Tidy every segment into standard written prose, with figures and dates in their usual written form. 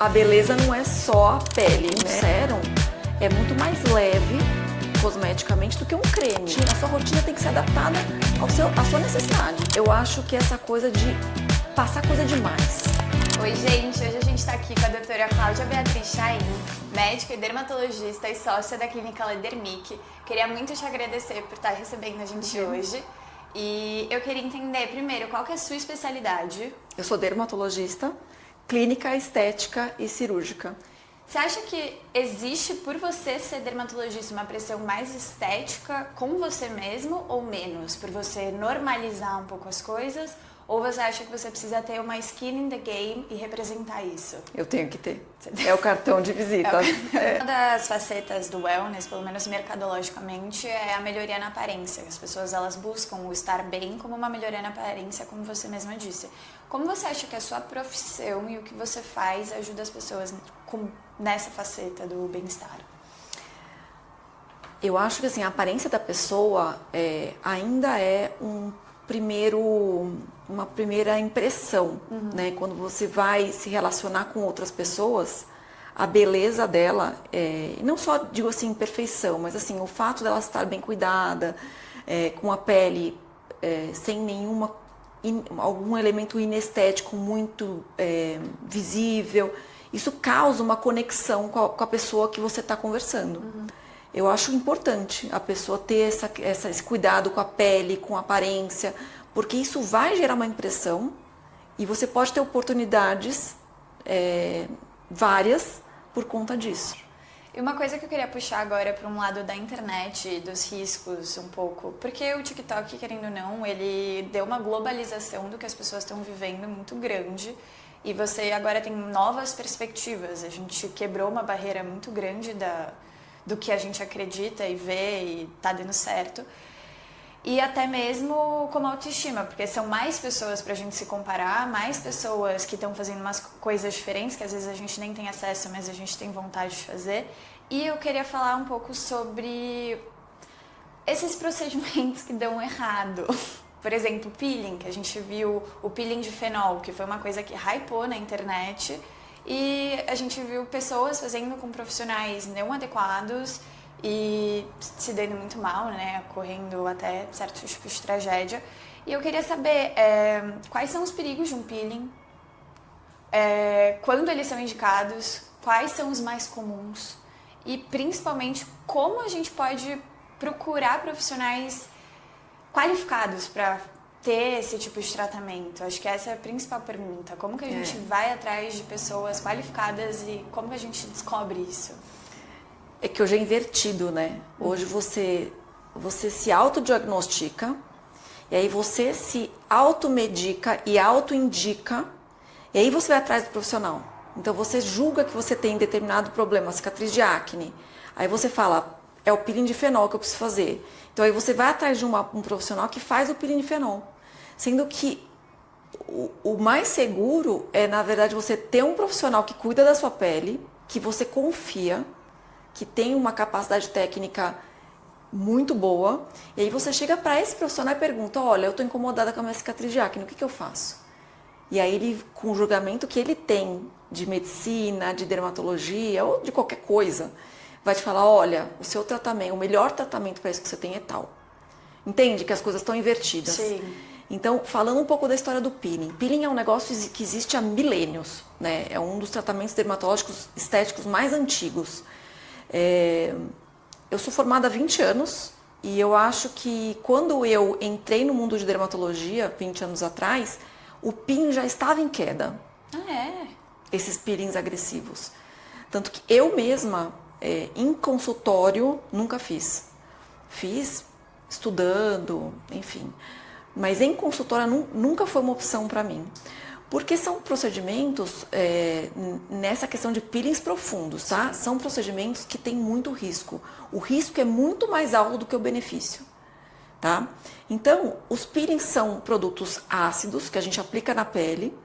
A beleza não é só a pele, né? O sérum é muito mais leve cosmeticamente do que um creme. A sua rotina tem que ser adaptada à sua necessidade. Eu acho que essa coisa de passar coisa demais. Oi gente, hoje a gente está aqui com a doutora Cláudia Beatriz Chaim, médica e dermatologista e sócia da clínica Ledermic. Queria muito te agradecer por estar recebendo a gente hoje. E eu queria entender primeiro, qual que é a sua especialidade? Eu sou dermatologista, clínica, estética e cirúrgica. Você acha que existe, por você ser dermatologista, uma pressão mais estética com você mesmo ou menos? Por você normalizar um pouco as coisas? Ou você acha que você precisa ter uma skin in the game e representar isso? Eu tenho que ter. É o cartão de visita. Uma das facetas do wellness, pelo menos mercadologicamente, é a melhoria na aparência. As pessoas elas buscam o estar bem como uma melhoria na aparência, como você mesma disse. Como você acha que a sua profissão e o que você faz ajuda as pessoas nessa faceta do bem-estar? Eu acho que assim, a aparência da pessoa ainda é uma primeira impressão, né? Quando você vai se relacionar com outras pessoas, a beleza dela, não só digo assim perfeição, mas assim o fato dela estar bem cuidada, com a pele sem algum elemento inestético muito visível, isso causa uma conexão com a pessoa que você está conversando. Eu acho importante a pessoa ter esse cuidado com a pele, com a aparência, porque isso vai gerar uma impressão e você pode ter oportunidades várias por conta disso. E uma coisa que eu queria puxar agora para um lado da internet, dos riscos um pouco, porque o TikTok, querendo ou não, ele deu uma globalização do que as pessoas estão vivendo muito grande e você agora tem novas perspectivas. A gente quebrou uma barreira muito grande do que a gente acredita e vê e tá dando certo. E até mesmo como autoestima, porque são mais pessoas pra gente se comparar, mais pessoas que estão fazendo umas coisas diferentes, que às vezes a gente nem tem acesso, mas a gente tem vontade de fazer. E eu queria falar um pouco sobre esses procedimentos que dão errado. Por exemplo, peeling, que a gente viu o peeling de fenol, que foi uma coisa que hypou na internet. E a gente viu pessoas fazendo com profissionais não adequados e se dando muito mal, né? Correndo até certos tipos de tragédia. E eu queria saber quais são os perigos de um peeling, quando eles são indicados, quais são os mais comuns e principalmente como a gente pode procurar profissionais qualificados para ter esse tipo de tratamento. Acho que essa é a principal pergunta. Como que a gente vai atrás de pessoas qualificadas e como que a gente descobre isso? É que hoje é invertido, né? Hoje você se autodiagnostica e aí você se automedica e autoindica e aí você vai atrás do profissional. Então você julga que você tem determinado problema, cicatriz de acne. Aí você fala, é o peeling de fenol que eu preciso fazer. Então aí você vai atrás de um profissional que faz o peeling de fenol. Sendo que o mais seguro é, na verdade, você ter um profissional que cuida da sua pele, que você confia, que tem uma capacidade técnica muito boa, e aí você chega para esse profissional e pergunta, olha, eu estou incomodada com a minha cicatriz de acne, o que eu faço? E aí ele, com o julgamento que ele tem de medicina, de dermatologia ou de qualquer coisa, vai te falar, olha, o seu tratamento, o melhor tratamento para isso que você tem é tal. Entende que as coisas estão invertidas? Sim. Então, falando um pouco da história do peeling. Peeling é um negócio que existe há milênios, né? É um dos tratamentos dermatológicos estéticos mais antigos. Eu sou formada há 20 anos e eu acho que quando eu entrei no mundo de dermatologia, 20 anos atrás, o peeling já estava em queda. Ah, é? Esses peelings agressivos. Tanto que eu mesma, em consultório, nunca fiz. Fiz estudando, enfim. Mas em consultório nunca foi uma opção para mim. Porque são procedimentos, nessa questão de peelings profundos, tá? São procedimentos que têm muito risco. O risco é muito mais alto do que o benefício, tá? Então, os peelings são produtos ácidos que a gente aplica na pele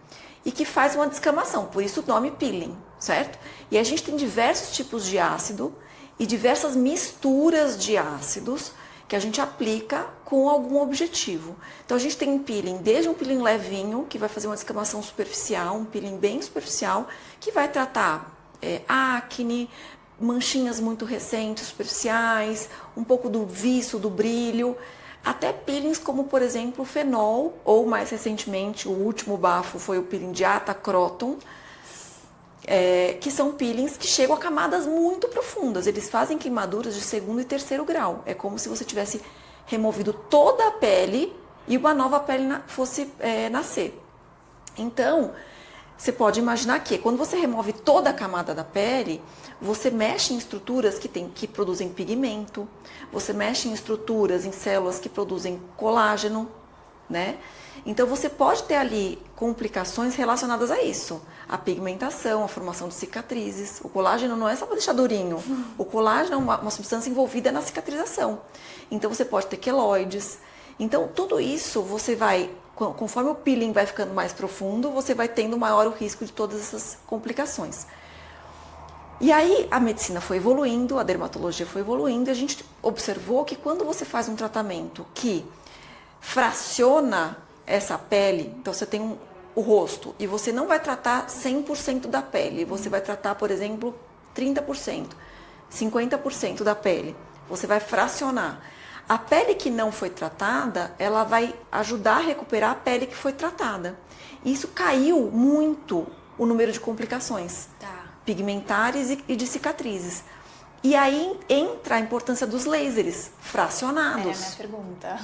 e que faz uma descamação, por isso o nome peeling, certo? E a gente tem diversos tipos de ácido e diversas misturas de ácidos que a gente aplica com algum objetivo. Então a gente tem um peeling, desde um peeling levinho, que vai fazer uma descamação superficial, um peeling bem superficial, que vai tratar acne, manchinhas muito recentes, superficiais, um pouco do viço, do brilho, até peelings como, por exemplo, o fenol, ou mais recentemente, o último bafo foi o peeling de Atacroton, que são peelings que chegam a camadas muito profundas. Eles fazem queimaduras de segundo e terceiro grau. É como se você tivesse removido toda a pele e uma nova pele fosse nascer. Então, você pode imaginar que quando você remove toda a camada da pele, você mexe em estruturas que produzem pigmento, você mexe em estruturas, em células que produzem colágeno, né? Então você pode ter ali complicações relacionadas a isso. A pigmentação, a formação de cicatrizes. O colágeno não é só para deixar durinho. O colágeno é uma substância envolvida na cicatrização. Então você pode ter queloides. Então tudo isso você vai, conforme o peeling vai ficando mais profundo, você vai tendo maior o risco de todas essas complicações. E aí a medicina foi evoluindo, a dermatologia foi evoluindo, e a gente observou que quando você faz um tratamento que fraciona essa pele, então você tem o rosto e você não vai tratar 100% da pele, você vai tratar, por exemplo, 30%, 50% da pele, você vai fracionar. A pele que não foi tratada, ela vai ajudar a recuperar a pele que foi tratada. Isso caiu muito o número de complicações pigmentares e de cicatrizes. E aí entra a importância dos lasers fracionados. É a minha pergunta.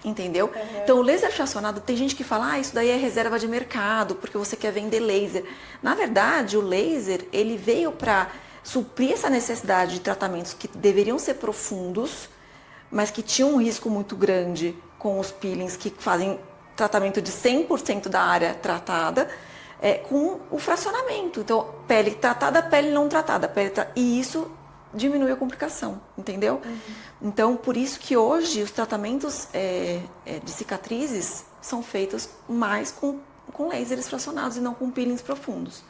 Entendeu? Uhum. Então, o laser fracionado, tem gente que fala, isso daí é reserva de mercado, porque você quer vender laser. Na verdade, o laser, ele veio para suprir essa necessidade de tratamentos que deveriam ser profundos, mas que tinham um risco muito grande com os peelings que fazem tratamento de 100% da área tratada, com o fracionamento. Então, pele tratada, pele não tratada. E isso diminui a complicação, entendeu? Uhum. Então, por isso que hoje os tratamentos de cicatrizes são feitos mais com lasers fracionados e não com peelings profundos.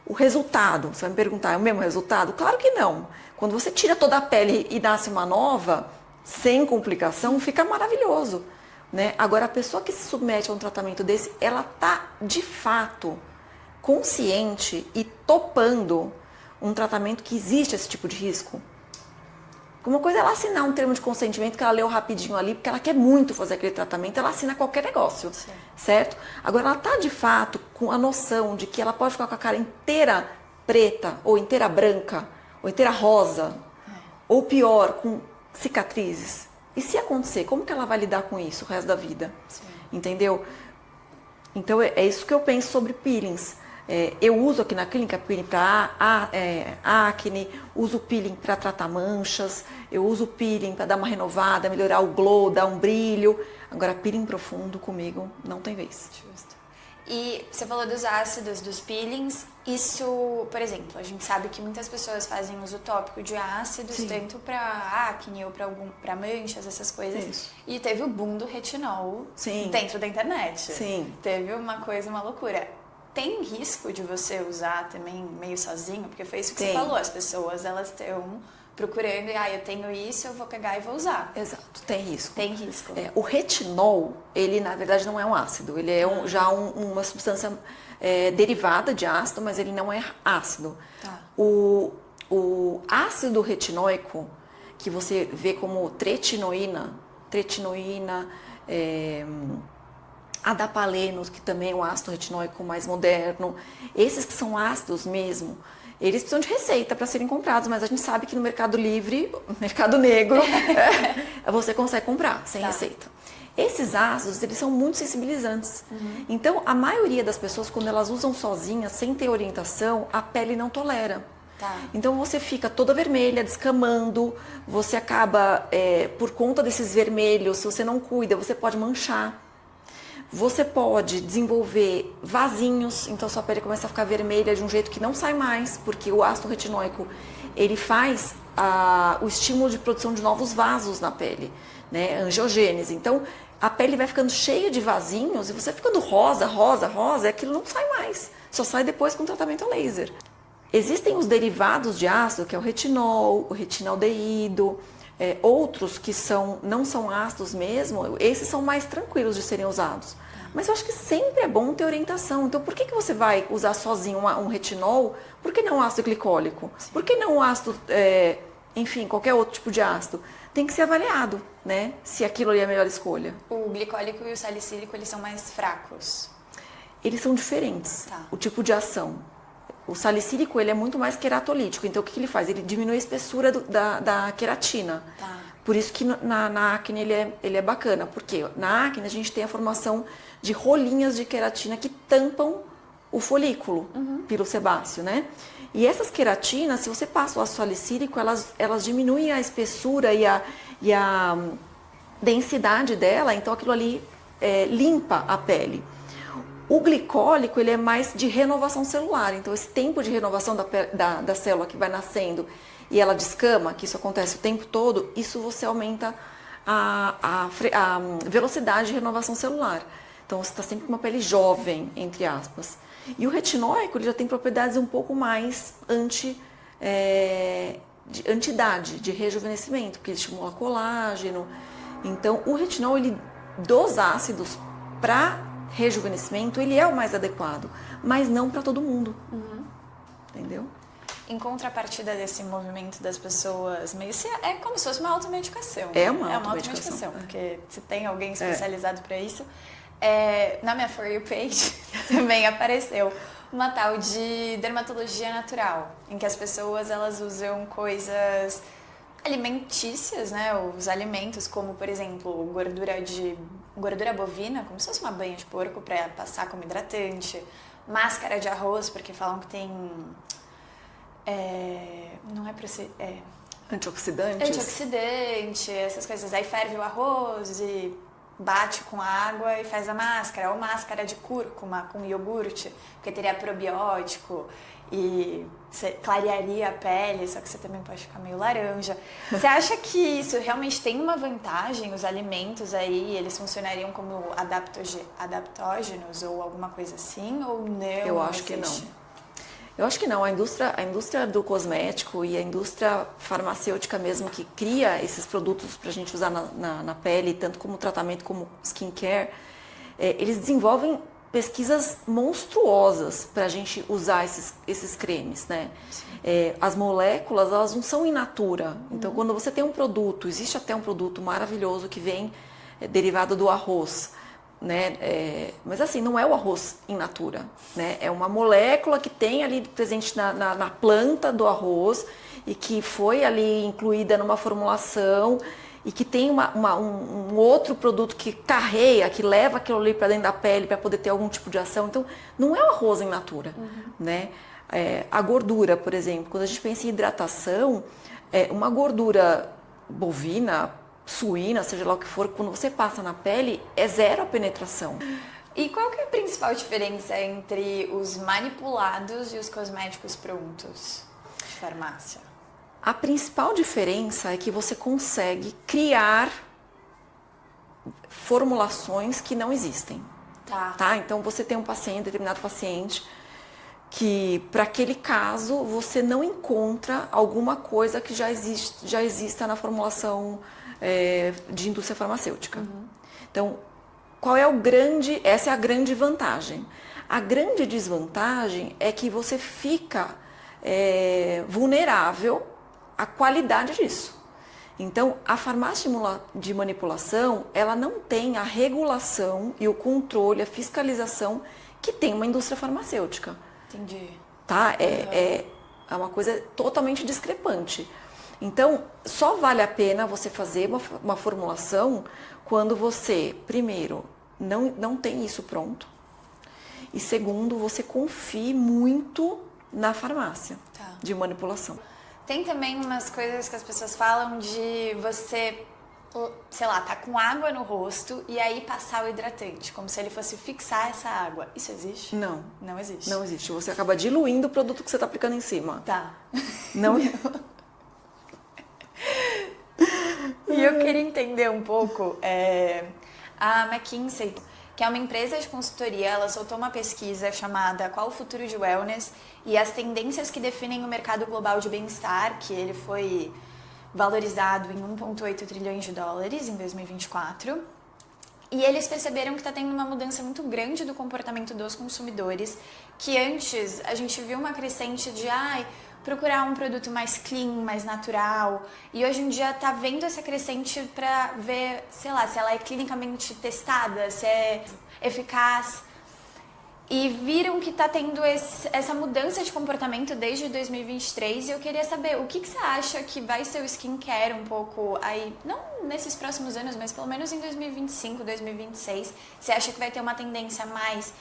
O resultado, você vai me perguntar, é o mesmo resultado? Claro que não. Quando você tira toda a pele e nasce uma nova, sem complicação, fica maravilhoso, né? Agora, a pessoa que se submete a um tratamento desse, ela está, de fato, consciente e topando um tratamento que existe esse tipo de risco. Uma coisa é ela assinar um termo de consentimento que ela leu rapidinho ali, porque ela quer muito fazer aquele tratamento, ela assina qualquer negócio, sim, certo? Agora, ela está, de fato, com a noção de que ela pode ficar com a cara inteira preta, ou inteira branca, ou inteira rosa, ou pior, com cicatrizes. E se acontecer, como que ela vai lidar com isso o resto da vida? Sim. Entendeu? Então, é isso que eu penso sobre peelings. Eu uso aqui na clínica peeling para acne, uso peeling para tratar manchas, eu uso peeling para dar uma renovada, melhorar o glow, dar um brilho. Agora, peeling profundo comigo não tem vez. Justo. E você falou dos ácidos, dos peelings. Isso, por exemplo, a gente sabe que muitas pessoas fazem uso tópico de ácidos, sim, tanto para acne ou para manchas, essas coisas. Isso. E teve o boom do retinol, sim, dentro da internet. Sim. Teve uma loucura. Tem risco de você usar também meio sozinho? Porque foi isso que você falou, as pessoas elas estão procurando, eu tenho isso, eu vou pegar e vou usar. Exato, tem risco. Tem risco. O retinol, ele na verdade não é um ácido, ele é já uma substância derivada de ácido, mas ele não é ácido. Tá. O ácido retinóico, que você vê como tretinoína, adapalenos, que também é um ácido retinóico mais moderno, esses que são ácidos mesmo, eles precisam de receita para serem comprados, mas a gente sabe que no mercado livre, mercado negro, você consegue comprar sem receita. Esses ácidos, eles são muito sensibilizantes. Uhum. Então, a maioria das pessoas, quando elas usam sozinhas, sem ter orientação, a pele não tolera. Tá. Então, você fica toda vermelha, descamando, você acaba, por conta desses vermelhos, se você não cuida, você pode manchar. Você pode desenvolver vasinhos, então sua pele começa a ficar vermelha de um jeito que não sai mais, porque o ácido retinóico, ele faz o estímulo de produção de novos vasos na pele, né? Angiogênese. Então, a pele vai ficando cheia de vasinhos e você ficando rosa, e aquilo não sai mais. Só sai depois com tratamento a laser. Existem os derivados de ácido, que é o retinol, o retinaldeído, Outros que não são ácidos mesmo, esses são mais tranquilos de serem usados. Mas eu acho que sempre é bom ter orientação. Então, por que você vai usar sozinho um retinol? Por que não ácido glicólico? Sim. Por que não ácido, enfim, qualquer outro tipo de ácido? Tem que ser avaliado, né? Se aquilo ali é a melhor escolha. O glicólico e o salicílico, eles são mais fracos? Eles são diferentes, o tipo de ação. O salicílico, ele é muito mais queratolítico. Então, o que ele faz? Ele diminui a espessura da queratina. Tá. Por isso que na acne ele é bacana. Porque na acne a gente tem a formação de rolinhas de queratina que tampam o folículo pilosebáceo, né? E essas queratinas, se você passa o ácido salicílico, elas diminuem a espessura e a densidade dela. Então, aquilo ali limpa a pele. O glicólico, ele é mais de renovação celular. Então, esse tempo de renovação da célula que vai nascendo e ela descama, que isso acontece o tempo todo, isso você aumenta a velocidade de renovação celular. Então, você está sempre com uma pele jovem, entre aspas. E o retinóico, ele já tem propriedades um pouco mais de anti-idade, de rejuvenescimento, porque ele estimula colágeno. Então, o retinol, dos ácidos para rejuvenescimento, ele é o mais adequado, mas não para todo mundo. Entendeu? Em contrapartida desse movimento das pessoas, é como se fosse uma automedicação. É uma automedicação. Porque se tem alguém especializado para isso. Na minha For You page também apareceu uma tal de dermatologia natural, em que as pessoas elas usam coisas alimentícias, né? Os alimentos como, por exemplo, gordura bovina, como se fosse uma banha de porco para passar como hidratante, máscara de arroz, porque falam que tem antioxidante, essas coisas. Aí ferve o arroz e bate com água e faz a máscara, ou máscara de cúrcuma com iogurte, porque teria probiótico e você clarearia a pele, só que você também pode ficar meio laranja. Você acha que isso realmente tem uma vantagem? Os alimentos aí, eles funcionariam como adaptógenos ou alguma coisa assim? Ou não? Eu acho que não. Eu acho que não. A indústria do cosmético e a indústria farmacêutica mesmo que cria esses produtos para a gente usar na pele, tanto como tratamento como skincare, eles desenvolvem pesquisas monstruosas para a gente usar esses cremes, né? As moléculas, elas não são in natura. Então, quando você tem um produto, existe até um produto maravilhoso que vem derivado do arroz, né? Mas assim, não é o arroz in natura, né? É uma molécula que tem ali presente na planta do arroz e que foi ali incluída numa formulação e que tem um outro produto que carreia, que leva aquilo ali para dentro da pele para poder ter algum tipo de ação. Então, não é o arroz in natura, né? A gordura, por exemplo, quando a gente pensa em hidratação, uma gordura bovina, suína, seja lá o que for, quando você passa na pele, é zero a penetração. E qual que é a principal diferença entre os manipulados e os cosméticos prontos de farmácia? A principal diferença é que você consegue criar formulações que não existem. Tá? Então, você tem um determinado paciente, que para aquele caso você não encontra alguma coisa que já exista na formulação de indústria farmacêutica. Então, essa é a grande vantagem. A grande desvantagem é que você fica vulnerável à qualidade disso. Então, a farmácia de manipulação, ela não tem a regulação e o controle, a fiscalização que tem uma indústria farmacêutica. Entendi. Tá? É uma coisa totalmente discrepante. Então, só vale a pena você fazer uma formulação quando você, primeiro, não tem isso pronto. E segundo, você confie muito na farmácia de manipulação. Tem também umas coisas que as pessoas falam de você, sei lá, tá com água no rosto e aí passar o hidratante, como se ele fosse fixar essa água. Isso existe? Não. Não existe? Não existe. Você acaba diluindo o produto que você tá aplicando em cima. Tá. Não. E eu queria entender um pouco, a McKinsey, que é uma empresa de consultoria, ela soltou uma pesquisa chamada Qual o Futuro de Wellness e as tendências que definem o mercado global de bem-estar, que ele foi valorizado em 1,8 trilhões de dólares em 2024. E eles perceberam que está tendo uma mudança muito grande do comportamento dos consumidores, que antes a gente viu uma crescente de procurar um produto mais clean, mais natural, e hoje em dia tá vendo essa crescente para ver, sei lá, se ela é clinicamente testada, se é eficaz. E viram que tá tendo essa mudança de comportamento desde 2023 e eu queria saber o que você acha que vai ser o skincare um pouco aí, não nesses próximos anos, mas pelo menos em 2025, 2026. Você acha que vai ter uma tendência mais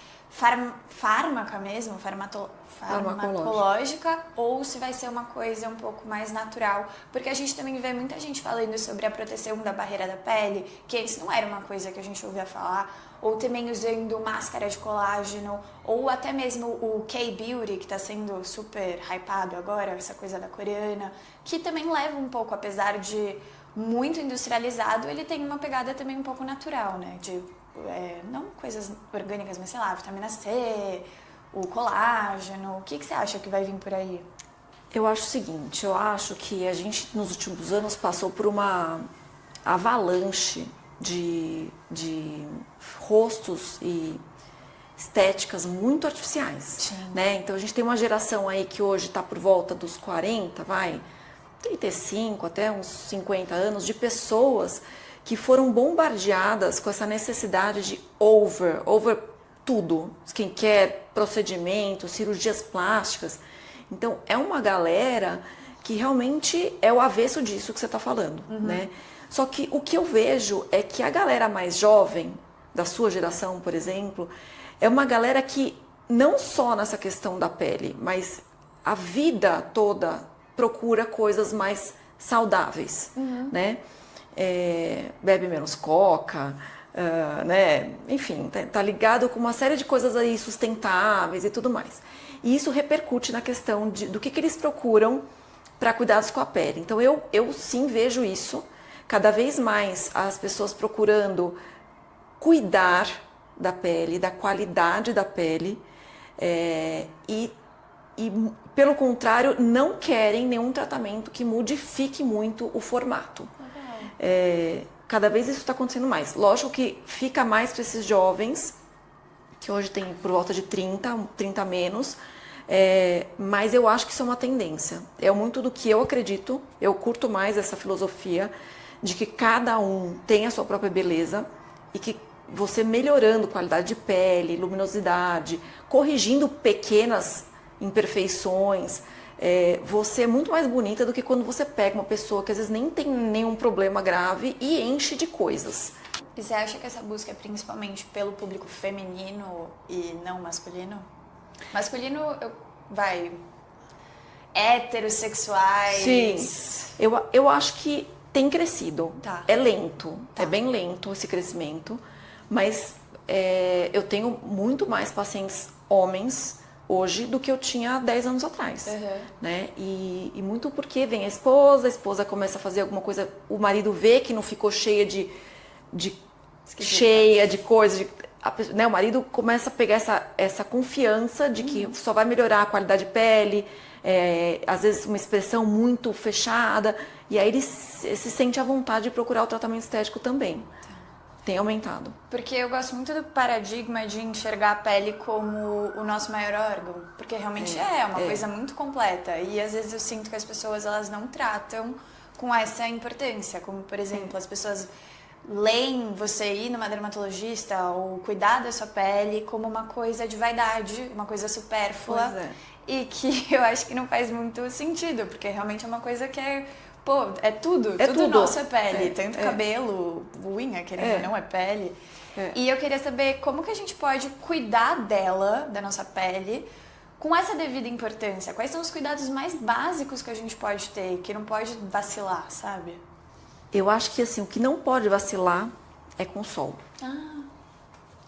fármaca mesmo, farmacológica, ou se vai ser uma coisa um pouco mais natural? Porque a gente também vê muita gente falando sobre a proteção da barreira da pele, que antes não era uma coisa que a gente ouvia falar, ou também usando máscara de colágeno, ou até mesmo o K-Beauty, que está sendo super hypado agora, essa coisa da coreana, que também leva um pouco, apesar de muito industrializado, ele tem uma pegada também um pouco natural, né? Não coisas orgânicas, mas sei lá, vitamina C, o colágeno. O que você acha que vai vir por aí? Eu acho o seguinte, eu acho que a gente nos últimos anos passou por uma avalanche de rostos e estéticas muito artificiais, né? Então a gente tem uma geração aí que hoje está por volta dos 40, 35 até uns 50 anos, de pessoas que foram bombardeadas com essa necessidade de over tudo, skincare, procedimentos, cirurgias plásticas. Então é uma galera que realmente é o avesso disso que você está falando, né? Só que o que eu vejo é que a galera mais jovem, da sua geração, por exemplo, é uma galera que não só nessa questão da pele, mas a vida toda procura coisas mais saudáveis, né? Bebe menos coca, né? Enfim, tá ligado com uma série de coisas aí sustentáveis e tudo mais. E isso repercute na questão do que eles procuram para cuidados com a pele. Então eu sim vejo isso, cada vez mais as pessoas procurando cuidar da pele, da qualidade da pele, e pelo contrário, não querem nenhum tratamento que modifique muito o formato. Cada vez isso está acontecendo mais. Lógico que fica mais para esses jovens, que hoje tem por volta de 30 a menos, mas eu acho que isso é uma tendência. É muito do que eu acredito, eu curto mais essa filosofia de que cada um tem a sua própria beleza e que você melhorando qualidade de pele, luminosidade, corrigindo pequenas imperfeições, você é muito mais bonita do que quando você pega uma pessoa que às vezes nem tem nenhum problema grave e enche de coisas. E você acha que essa busca é principalmente pelo público feminino e não masculino? Masculino, heterossexuais... Sim, eu acho que tem crescido. Tá. É lento, é bem lento esse crescimento, mas eu tenho muito mais pacientes homens hoje do que eu tinha 10 anos atrás, né? E muito porque vem a esposa começa a fazer alguma coisa, o marido vê que não ficou cheia de coisa, né? O marido começa a pegar essa confiança de que só vai melhorar a qualidade de pele, às vezes uma expressão muito fechada, e aí ele se sente à vontade de procurar o tratamento estético também. Tem aumentado. Porque eu gosto muito do paradigma de enxergar a pele como o nosso maior órgão. Porque realmente é uma coisa muito completa. E às vezes eu sinto que as pessoas elas não tratam com essa importância. Como, por exemplo, as pessoas leem você ir numa dermatologista ou cuidar da sua pele como uma coisa de vaidade, uma coisa supérflua. Pois é. E que eu acho que não faz muito sentido. Porque realmente é uma coisa que é tudo nosso é pele, tanto cabelo, unha, querendo ou não, é pele. E eu queria saber como que a gente pode cuidar dela, da nossa pele, com essa devida importância. Quais são os cuidados mais básicos que a gente pode ter, que não pode vacilar, sabe? Eu acho que assim, o que não pode vacilar é com o sol.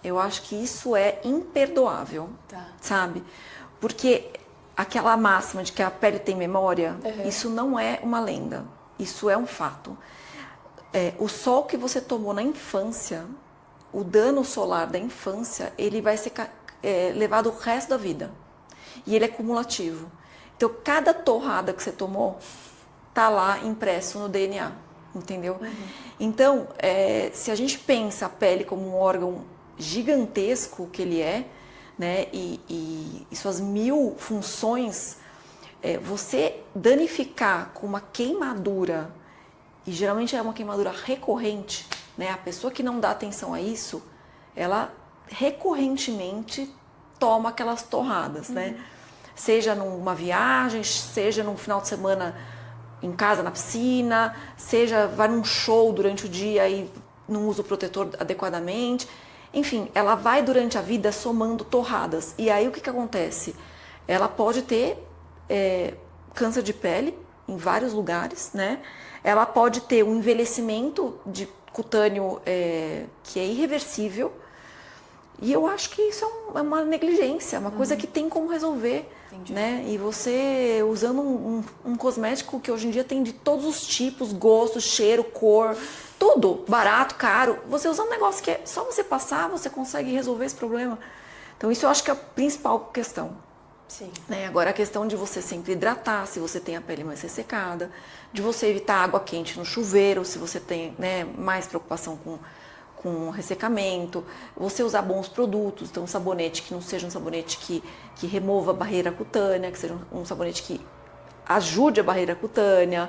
Eu acho que isso é imperdoável, sabe? Porque aquela máxima de que a pele tem memória, isso não é uma lenda, isso é um fato. O sol que você tomou na infância, o dano solar da infância, ele vai ser levado o resto da vida. E ele é cumulativo. Então, cada torrada que você tomou tá lá impresso no DNA, entendeu? Então, se a gente pensa a pele como um órgão gigantesco que ele é, né, e suas 1000 funções, você danificar com uma queimadura, e geralmente é uma queimadura recorrente, né, a pessoa que não dá atenção a isso, ela recorrentemente toma aquelas torradas, né? Seja numa viagem, seja num final de semana em casa, na piscina, seja vai num show durante o dia e não usa o protetor adequadamente. Enfim, ela vai durante a vida somando torradas. E aí o que acontece? Ela pode ter câncer de pele em vários lugares, né? Ela pode ter um envelhecimento cutâneo que é irreversível. E eu acho que isso é uma negligência, uma coisa que tem como resolver. Entendi. Né? E você usando um cosmético que hoje em dia tem de todos os tipos, gosto, cheiro, cor, tudo, barato, caro. Você usa um negócio que só você passar, você consegue resolver esse problema. Então isso eu acho que é a principal questão. Sim. Né? Agora a questão de você sempre hidratar, se você tem a pele mais ressecada, de você evitar água quente no chuveiro, se você tem, né, mais preocupação com ressecamento, você usar bons produtos, então um sabonete que não seja um sabonete que remova a barreira cutânea, que seja um sabonete que ajude a barreira cutânea.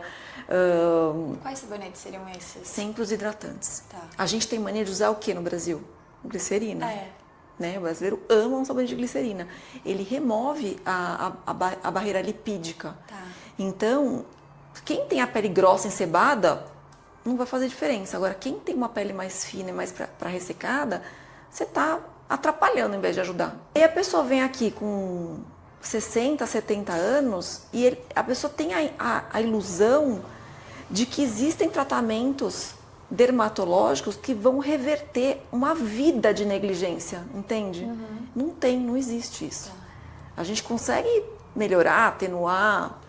Quais sabonetes seriam esses? Sempre os hidratantes. Tá. A gente tem mania de usar o que no Brasil? Glicerina. Né? O brasileiro ama um sabonete de glicerina. Ele remove a barreira lipídica. Tá. Então, quem tem a pele grossa, encebada, não vai fazer diferença. Agora, quem tem uma pele mais fina e mais para ressecada, você está atrapalhando em vez de ajudar. E a pessoa vem aqui com 60, 70 anos e a pessoa tem a ilusão de que existem tratamentos dermatológicos que vão reverter uma vida de negligência, entende? Não tem, não existe isso. A gente consegue melhorar, atenuar,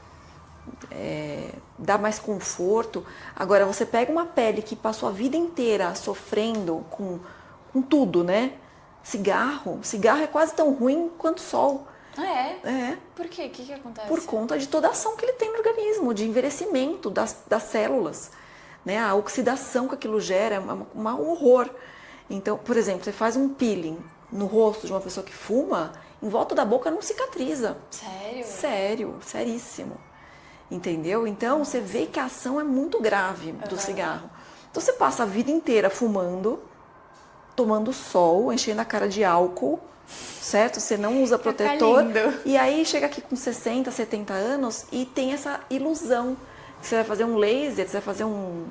dar mais conforto. Agora, você pega uma pele que passou a vida inteira sofrendo com tudo, né? Cigarro é quase tão ruim quanto o sol. Por quê? O que acontece? Por conta de toda a ação que ele tem no organismo, de envelhecimento das células, né? A oxidação que aquilo gera é um horror. Então, por exemplo, você faz um peeling no rosto de uma pessoa que fuma, em volta da boca não cicatriza. Sério? Sério, seríssimo. Entendeu? Então, você vê que a ação é muito grave do cigarro. Então, você passa a vida inteira fumando, tomando sol, enchendo a cara de álcool, certo? Você não usa protetor. E aí, chega aqui com 60, 70 anos e tem essa ilusão que você vai fazer um laser, que você vai fazer um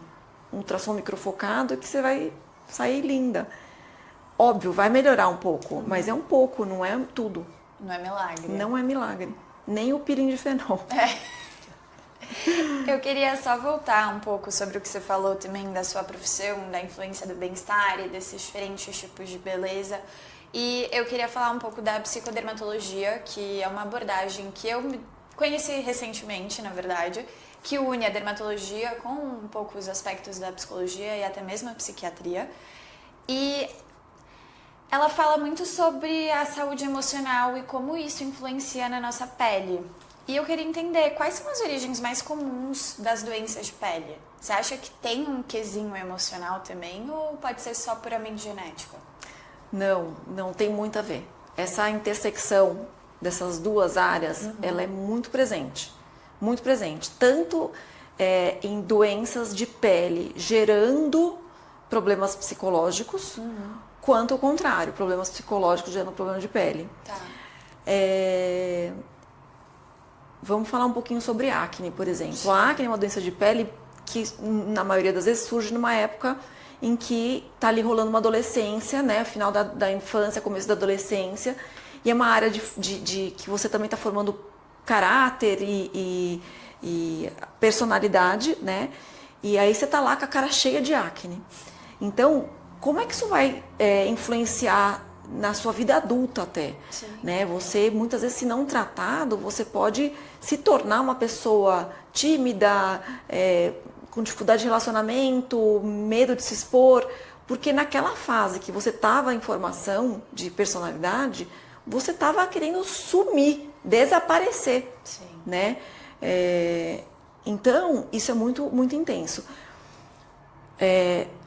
ultrassom microfocado e que você vai sair linda. Óbvio, vai melhorar um pouco, mas é um pouco, não é tudo. Não é milagre. Não é milagre. Nem o peeling de fenol. Eu queria só voltar um pouco sobre o que você falou também da sua profissão, da influência do bem-estar e desses diferentes tipos de beleza. E eu queria falar um pouco da psicodermatologia, que é uma abordagem que eu conheci recentemente, na verdade, que une a dermatologia com um pouco os aspectos da psicologia e até mesmo a psiquiatria. E ela fala muito sobre a saúde emocional e como isso influencia na nossa pele. E eu queria entender quais são as origens mais comuns das doenças de pele. Você acha que tem um quesinho emocional também ou pode ser só puramente genético? Não tem muito a ver. Essa intersecção dessas duas áreas, ela é muito presente. Muito presente. Tanto em doenças de pele gerando problemas psicológicos, quanto ao contrário, problemas psicológicos gerando problema de pele. Tá. Vamos falar um pouquinho sobre acne, por exemplo. A acne é uma doença de pele que, na maioria das vezes, surge numa época em que está ali rolando uma adolescência, né? Final da infância, começo da adolescência. E é uma área que você também está formando caráter e personalidade, né? E aí você está lá com a cara cheia de acne. Então, como é que isso vai influenciar na sua vida adulta até? Né? Você, muitas vezes, se não tratado, você pode se tornar uma pessoa tímida, com dificuldade de relacionamento, medo de se expor, porque naquela fase que você estava em formação de personalidade, você estava querendo sumir, desaparecer, né? Então, isso é muito, muito intenso.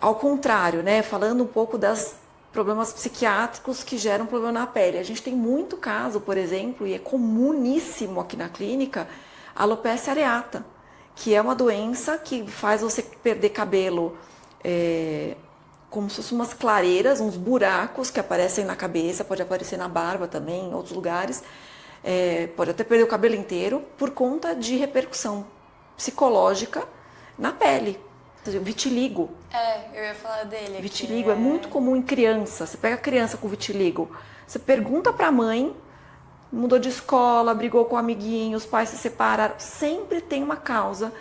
Ao contrário, né, falando um pouco das problemas psiquiátricos que geram problema na pele. A gente tem muito caso, por exemplo, e é comuníssimo aqui na clínica, alopecia areata, que é uma doença que faz você perder cabelo, como se fossem umas clareiras, uns buracos que aparecem na cabeça, pode aparecer na barba também, em outros lugares. Pode até perder o cabelo inteiro por conta de repercussão psicológica na pele. Vitiligo. Eu ia falar dele. Vitiligo é muito comum em criança. Você pega a criança com vitiligo, você pergunta pra mãe, mudou de escola, brigou com o amiguinho, os pais se separaram. Sempre tem uma causa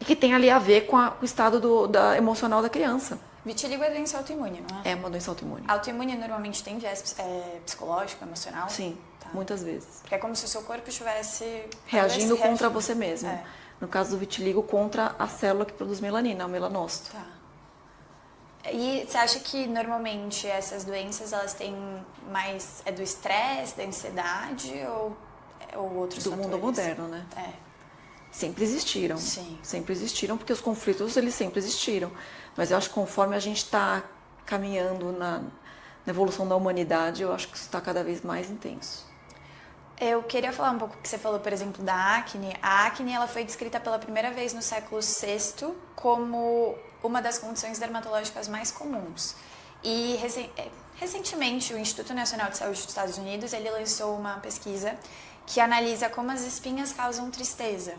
que tem ali a ver com o estado emocional da criança. Vitiligo é doença autoimune, não é? É uma doença autoimune. Autoimune normalmente tem viés psicológico, emocional? Sim, muitas vezes. Porque é como se o seu corpo estivesse... reagindo contra você mesmo. É. No caso do vitiligo, contra a célula que produz melanina, o melanócito. Tá. E você acha que normalmente essas doenças, elas têm mais... É do estresse, da ansiedade ou outros do fatores? mundo moderno, né? Sempre existiram. Sim. Sempre existiram, porque os conflitos, eles sempre existiram. Mas eu acho que conforme a gente está caminhando na evolução da humanidade, eu acho que isso está cada vez mais intenso. Eu queria falar um pouco que você falou, por exemplo, da acne. A acne, ela foi descrita pela primeira vez no século VI como uma das condições dermatológicas mais comuns. E recentemente o Instituto Nacional de Saúde dos Estados Unidos, ele lançou uma pesquisa que analisa como as espinhas causam tristeza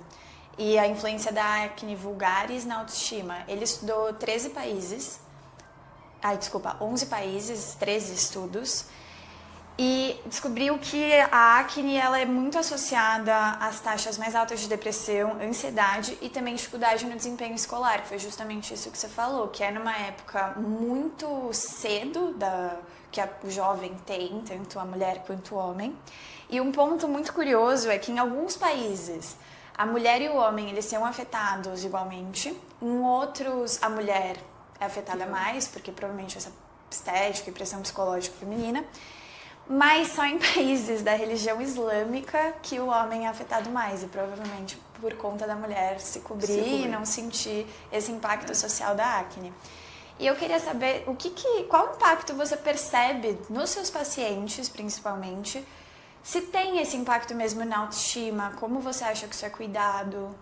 e a influência da acne vulgaris na autoestima. Ele estudou 11 países, 13 estudos, e descobriu que a acne ela é muito associada às taxas mais altas de depressão, ansiedade e também dificuldade no desempenho escolar, que foi justamente isso que você falou, que é numa época muito cedo que o jovem tem, tanto a mulher quanto o homem. E um ponto muito curioso é que em alguns países a mulher e o homem eles são afetados igualmente, em outros a mulher é afetada mais, porque provavelmente essa estética e pressão psicológica feminina, mas só em países da religião islâmica que o homem é afetado mais, e provavelmente por conta da mulher se cobrir e não sentir esse impacto social da acne. E eu queria saber qual impacto você percebe nos seus pacientes, principalmente, se tem esse impacto mesmo na autoestima, como você acha que isso é cuidado?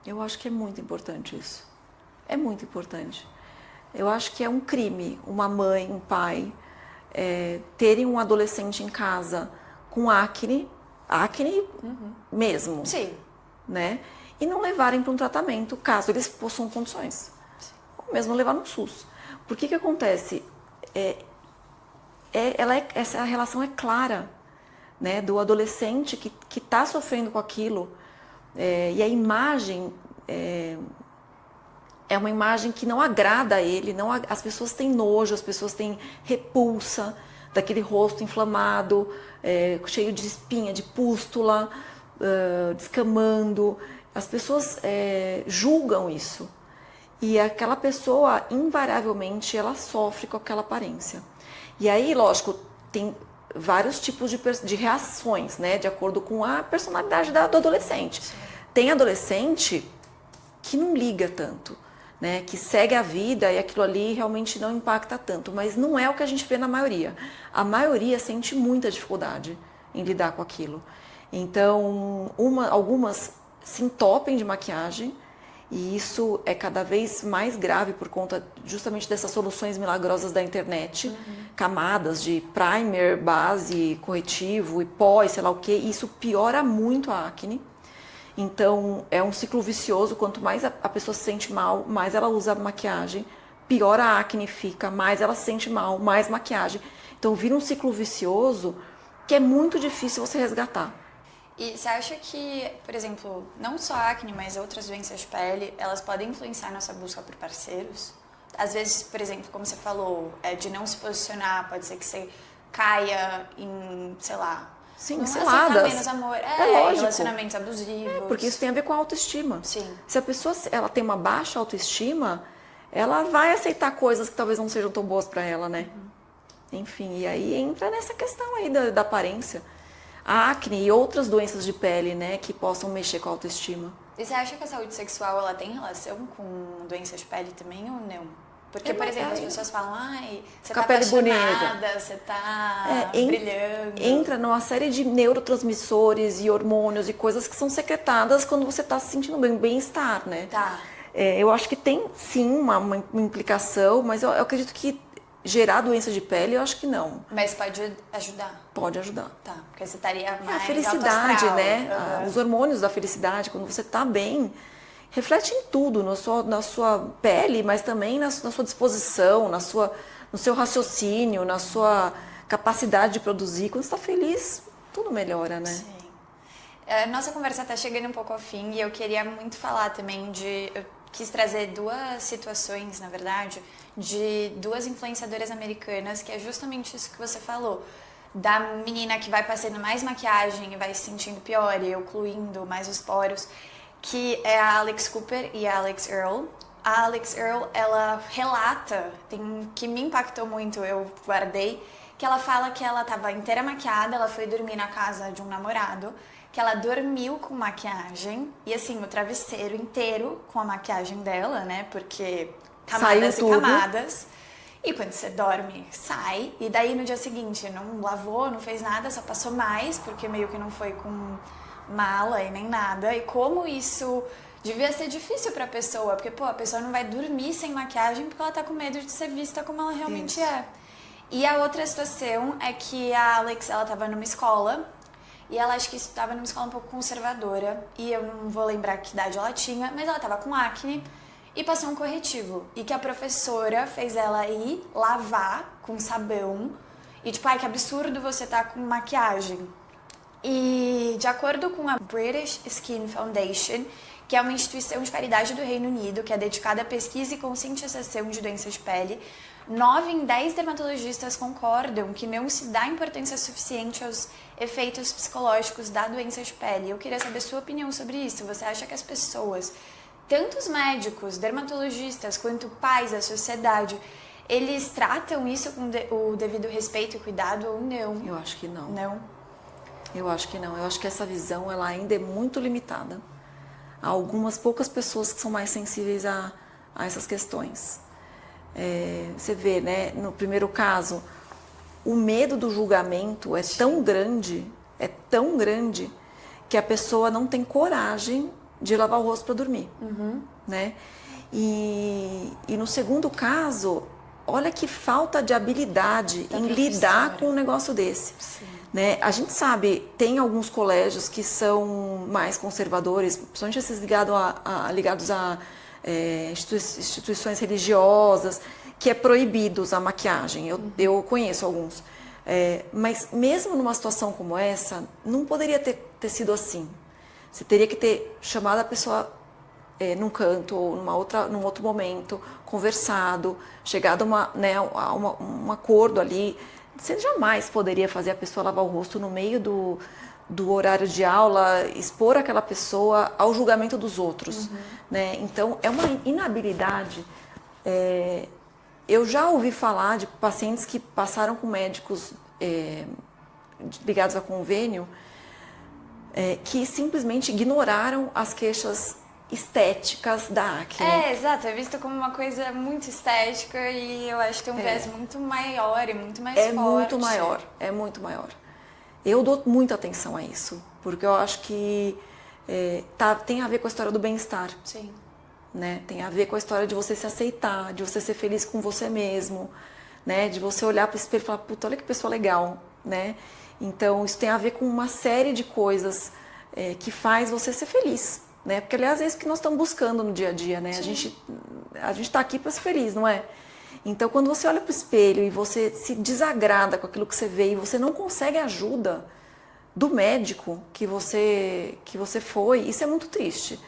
Eu acho que é muito importante isso. É muito importante. Eu acho que é um crime uma mãe, um pai, terem um adolescente em casa com acne mesmo, Sim. Né? E não levarem para um tratamento, caso eles possuam condições. Ou mesmo levar no SUS. Por que acontece? Essa relação é clara, né? Do adolescente que está sofrendo com aquilo, e a imagem é uma imagem que não agrada a ele, as pessoas têm nojo, as pessoas têm repulsa daquele rosto inflamado, cheio de espinha, de pústula, descamando. As pessoas julgam isso. E aquela pessoa, invariavelmente, ela sofre com aquela aparência. E aí, lógico, tem vários tipos de reações, né, de acordo com a personalidade do adolescente. Tem adolescente que não liga tanto, né, que segue a vida e aquilo ali realmente não impacta tanto, mas não é o que a gente vê na maioria. A maioria sente muita dificuldade em lidar com aquilo. Então, algumas se entopem de maquiagem, e isso é cada vez mais grave por conta justamente dessas soluções milagrosas da internet, camadas de primer, base, corretivo e pó, sei lá o que, e isso piora muito a acne. Então, é um ciclo vicioso, quanto mais a pessoa se sente mal, mais ela usa maquiagem, pior a acne fica, mais ela se sente mal, mais maquiagem. Então, vira um ciclo vicioso que é muito difícil você resgatar. E você acha que, por exemplo, não só a acne, mas outras doenças de pele, elas podem influenciar nossa busca por parceiros? Às vezes, por exemplo, como você falou, de não se posicionar, pode ser que você caia em, sei lá... Sim, não ciladas. aceitar menos amor, lógico. Relacionamentos abusivos. Porque isso tem a ver com a autoestima. Sim. Se a pessoa ela tem uma baixa autoestima, ela vai aceitar coisas que talvez não sejam tão boas para ela, né? Enfim, e aí entra nessa questão aí da aparência. a acne e outras doenças de pele, né, que possam mexer com a autoestima. E você acha que a saúde sexual ela tem relação com doenças de pele também ou não? Porque, por exemplo, as pessoas falam, ai, você tá apaixonada, você tá brilhando. Entra numa série de neurotransmissores e hormônios e coisas que são secretadas quando você tá se sentindo bem, bem-estar, né? Tá. Eu acho que tem, sim, uma implicação, mas eu acredito que gerar doença de pele, eu acho que não. Mas pode ajudar? Pode ajudar. Tá, porque você estaria mais a felicidade, né? Uhum. Os hormônios da felicidade, quando você tá bem, reflete em tudo, na sua pele, mas também na sua disposição, no seu raciocínio, na sua capacidade de produzir. Quando você está feliz, tudo melhora, né? Sim. Nossa conversa está chegando um pouco ao fim e eu queria muito falar também eu quis trazer duas situações, na verdade, de duas influenciadoras americanas, que é justamente isso que você falou. Da menina que vai passando mais maquiagem e vai se sentindo pior e ocluindo mais os poros, que é a Alex Cooper e a Alex Earl. A Alex Earl, ela relata, que me impactou muito, eu guardei, que ela fala que ela estava inteira maquiada, ela foi dormir na casa de um namorado, que ela dormiu com maquiagem, e assim, o travesseiro inteiro com a maquiagem dela, né, porque camadas e camadas. E quando você dorme, sai, e daí no dia seguinte não lavou, não fez nada, só passou mais, porque meio que não foi com mala e nem nada. E como isso devia ser difícil pra pessoa, porque, pô, a pessoa não vai dormir sem maquiagem porque ela tá com medo de ser vista como ela realmente é. E a outra situação é que a Alex, ela tava numa escola, e ela acho que estava numa escola um pouco conservadora, e eu não vou lembrar que idade ela tinha, mas ela tava com acne, e passou um corretivo. E que a professora fez ela ir lavar com sabão, e tipo, ai, que absurdo você tá com maquiagem. E de acordo com a British Skin Foundation, que é uma instituição de caridade do Reino Unido, que é dedicada à pesquisa e conscientização de doenças de pele, 9 em 10 dermatologistas concordam que não se dá importância suficiente aos efeitos psicológicos da doença de pele. Eu queria saber sua opinião sobre isso. Você acha que as pessoas, tanto os médicos, dermatologistas, quanto pais, a sociedade, eles tratam isso com o devido respeito e cuidado ou não? Eu acho que não. Não? Eu acho que não. Eu acho que essa visão ela ainda é muito limitada. Há algumas poucas pessoas que são mais sensíveis a essas questões. Você vê, né, no primeiro caso, o medo do julgamento é tão grande, que a pessoa não tem coragem de lavar o rosto para dormir. Né? E no segundo caso, olha que falta de habilidade em lidar com um negócio desse. Né? A gente sabe, tem alguns colégios que são mais conservadores, principalmente esses ligados a instituições religiosas, que é proibido usar maquiagem. Eu conheço alguns. Mas mesmo numa situação como essa, não poderia ter sido assim. Você teria que ter chamado a pessoa num canto ou num outro momento, conversado, chegado a um acordo ali. Você jamais poderia fazer a pessoa lavar o rosto no meio do horário de aula, expor aquela pessoa ao julgamento dos outros. Né? Então, é uma inabilidade. Eu já ouvi falar de pacientes que passaram com médicos ligados a convênio, que simplesmente ignoraram as queixas estéticas da acne. Exato, é visto como uma coisa muito estética e eu acho que tem um viés muito maior e muito mais forte. É muito maior. Eu dou muita atenção a isso, porque eu acho que tem a ver com a história do bem-estar. Sim. Né? Tem a ver com a história de você se aceitar, de você ser feliz com você mesmo, né? De você olhar para o espelho e falar, puta, olha que pessoa legal, né? Então, isso tem a ver com uma série de coisas que faz você ser feliz. Né? Porque, aliás, é isso que nós estamos buscando no dia a dia, né? A gente está aqui para ser feliz, não é? Então, quando você olha para o espelho e você se desagrada com aquilo que você vê e você não consegue ajuda do médico que você foi, isso é muito triste.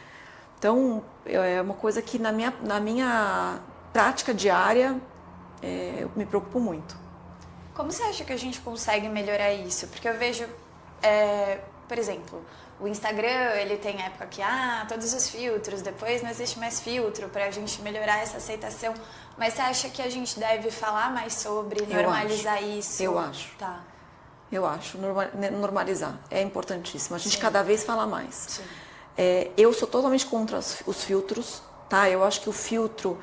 Então, é uma coisa que na minha prática diária eu me preocupo muito. Como você acha que a gente consegue melhorar isso? Porque eu vejo, por exemplo, o Instagram, ele tem época que, todos os filtros, depois não existe mais filtro pra gente melhorar essa aceitação. Mas você acha que a gente deve falar mais sobre, normalizar isso? Eu acho. Tá. Eu acho, normalizar. É importantíssimo. A gente cada vez fala mais. Sim. Eu sou totalmente contra os filtros, tá? Eu acho que o filtro,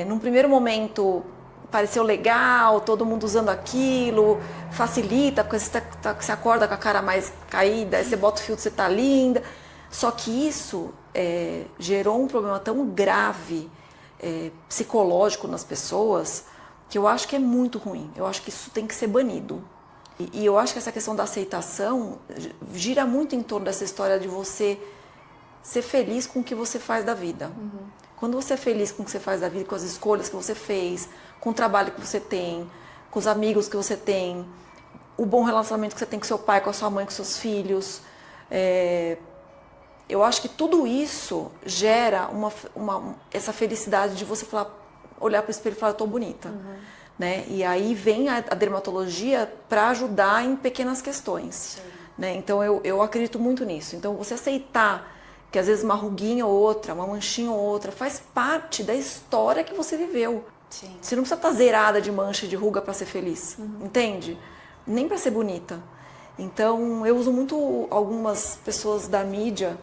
num primeiro momento, pareceu legal, todo mundo usando aquilo, facilita, porque você acorda com a cara mais caída, aí você bota o filtro, você tá linda. Só que isso gerou um problema tão grave, psicológico nas pessoas, que eu acho que é muito ruim. Eu acho que isso tem que ser banido. E eu acho que essa questão da aceitação gira muito em torno dessa história de você ser feliz com o que você faz da vida. Uhum. Quando você é feliz com o que você faz da vida, com as escolhas que você fez, com o trabalho que você tem, com os amigos que você tem, o bom relacionamento que você tem com seu pai, com a sua mãe, com seus filhos, eu acho que tudo isso gera essa felicidade de você olhar para o espelho e falar, eu tô bonita. Uhum. Né? E aí vem a dermatologia para ajudar em pequenas questões. Né? Então eu acredito muito nisso. Então você aceitar que às vezes uma ruguinha ou outra, uma manchinha ou outra, faz parte da história que você viveu. Sim. Você não precisa estar zerada de mancha e de ruga para ser feliz, entende? Nem para ser bonita. Então eu uso muito algumas pessoas da mídia,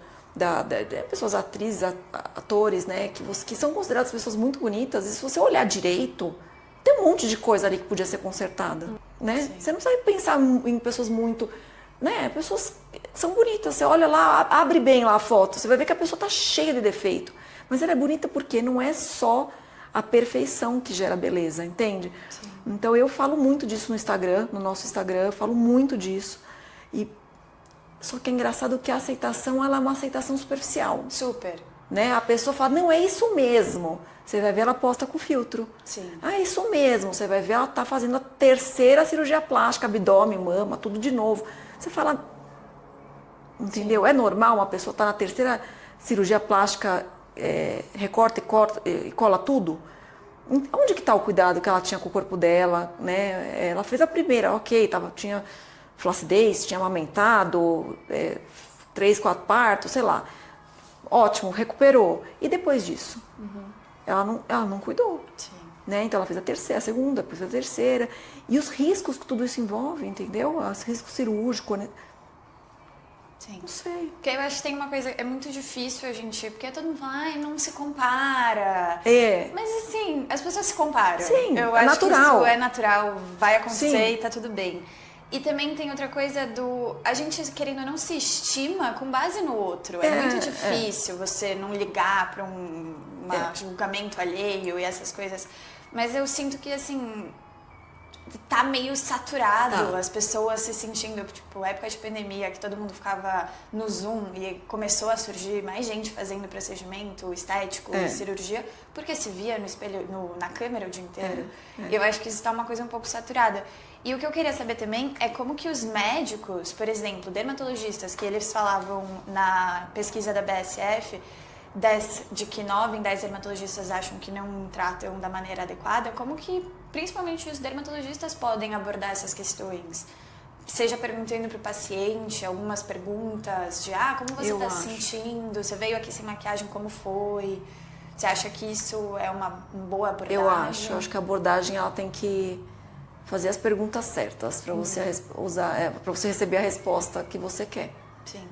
pessoas atrizes, atores, né, que são consideradas pessoas muito bonitas, e se você olhar direito, tem um monte de coisa ali que podia ser consertada, né? Sim. Você não precisa pensar em pessoas muito... Né? Pessoas são bonitas, você olha lá, abre bem lá a foto, você vai ver que a pessoa está cheia de defeito. Mas ela é bonita porque não é só a perfeição que gera beleza, entende? Sim. Então eu falo muito disso no Instagram, no nosso Instagram, eu falo muito disso. Só que é engraçado que a aceitação, ela é uma aceitação superficial. Super. Né? A pessoa fala, não, é isso mesmo. Você vai ver ela posta com filtro. Sim. É isso mesmo. Você vai ver ela tá fazendo a 3ª cirurgia plástica, abdômen, mama, tudo de novo. Você fala, entendeu? Sim. É normal uma pessoa estar na 3ª cirurgia plástica, recorta e corta e cola tudo? Onde que está o cuidado que ela tinha com o corpo dela? Né? Ela fez a primeira, ok, tinha flacidez, tinha amamentado, 3, 4 partos, sei lá. Ótimo, recuperou. E depois disso? Ela não cuidou. Sim. Né? Então ela fez a segunda, depois a 3ª. E os riscos que tudo isso envolve, entendeu? Os riscos cirúrgicos, né? Sim. Não sei. Porque eu acho que tem uma coisa, é muito difícil a gente, porque todo mundo fala, não se compara. Mas assim, as pessoas se comparam. Sim, eu acho natural. Que isso é natural, vai acontecer. Sim. E tá tudo bem. E também tem outra coisa a gente, querendo ou não, se estima com base no outro. É muito difícil você não ligar para um julgamento alheio e essas coisas. Mas eu sinto que, assim, tá meio saturado, as pessoas se sentindo, tipo, época de pandemia, que todo mundo ficava no Zoom e começou a surgir mais gente fazendo procedimento estético e cirurgia, porque se via no espelho, na câmera o dia inteiro. Eu acho que isso tá uma coisa um pouco saturada. E o que eu queria saber também é como que os médicos, por exemplo, dermatologistas, que eles falavam na pesquisa da BSF, de que 9 em 10 dermatologistas acham que não tratam da maneira adequada, como que principalmente os dermatologistas podem abordar essas questões? Seja perguntando para o paciente algumas perguntas de como você está se sentindo, você veio aqui sem maquiagem, como foi? Você acha que isso é uma boa abordagem? Eu acho que a abordagem ela tem que fazer as perguntas certas para você para você receber a resposta que você quer. Sim.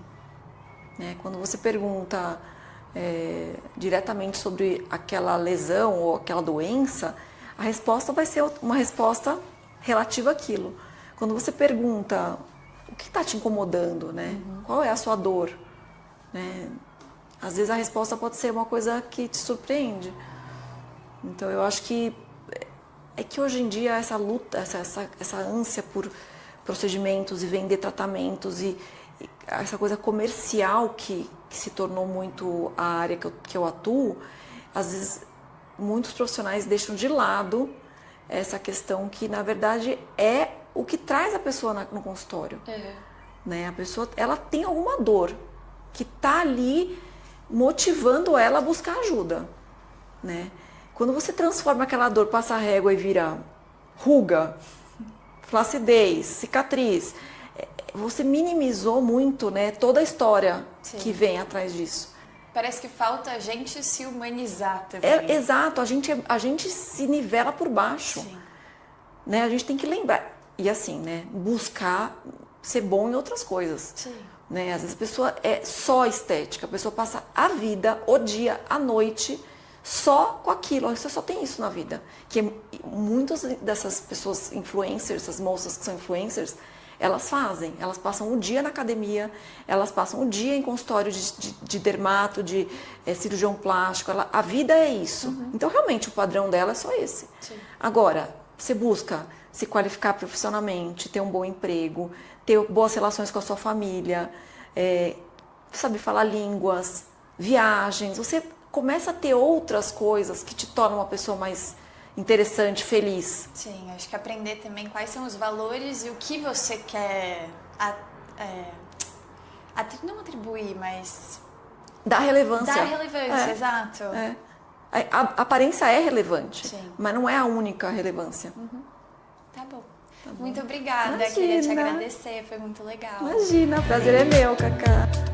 Quando você pergunta diretamente sobre aquela lesão ou aquela doença, a resposta vai ser uma resposta relativa àquilo. Quando você pergunta o que está te incomodando, né? Qual é a sua dor, né? Às vezes a resposta pode ser uma coisa que te surpreende. Então eu acho que hoje em dia essa luta, essa ânsia por procedimentos e vender tratamentos e essa coisa comercial que se tornou muito a área que eu atuo, às vezes muitos profissionais deixam de lado essa questão que na verdade é o que traz a pessoa no consultório. Né? A pessoa ela tem alguma dor que está ali motivando ela a buscar ajuda. Né? Quando você transforma aquela dor, passa a régua e vira ruga, flacidez, cicatriz, você minimizou muito, né, toda a história que vem atrás disso. Parece que falta a gente se humanizar também. Exato, a gente se nivela por baixo. Sim. Né? A gente tem que lembrar. E assim, né? Buscar ser bom em outras coisas. Sim. Né? Às vezes a pessoa é só estética, a pessoa passa a vida, o dia, a noite, só com aquilo. Você só tem isso na vida. Que muitas dessas pessoas influencers, essas moças que são influencers, elas fazem. Elas passam o dia na academia, elas passam o dia em consultório de dermato, de cirurgião plástico. A vida é isso. Então, realmente, o padrão dela é só esse. Sim. Agora, você busca se qualificar profissionalmente, ter um bom emprego, ter boas relações com a sua família, saber falar línguas, viagens. Você começa a ter outras coisas que te tornam uma pessoa mais interessante, feliz. Sim, acho que aprender também quais são os valores e o que você quer não atribuir, mas Dá relevância. dar relevância, exato. A aparência é relevante, Sim. mas não é a única relevância. Tá bom. Muito obrigada, Imagina. queria te agradecer, foi muito legal. Imagina, o prazer é meu, Cacá.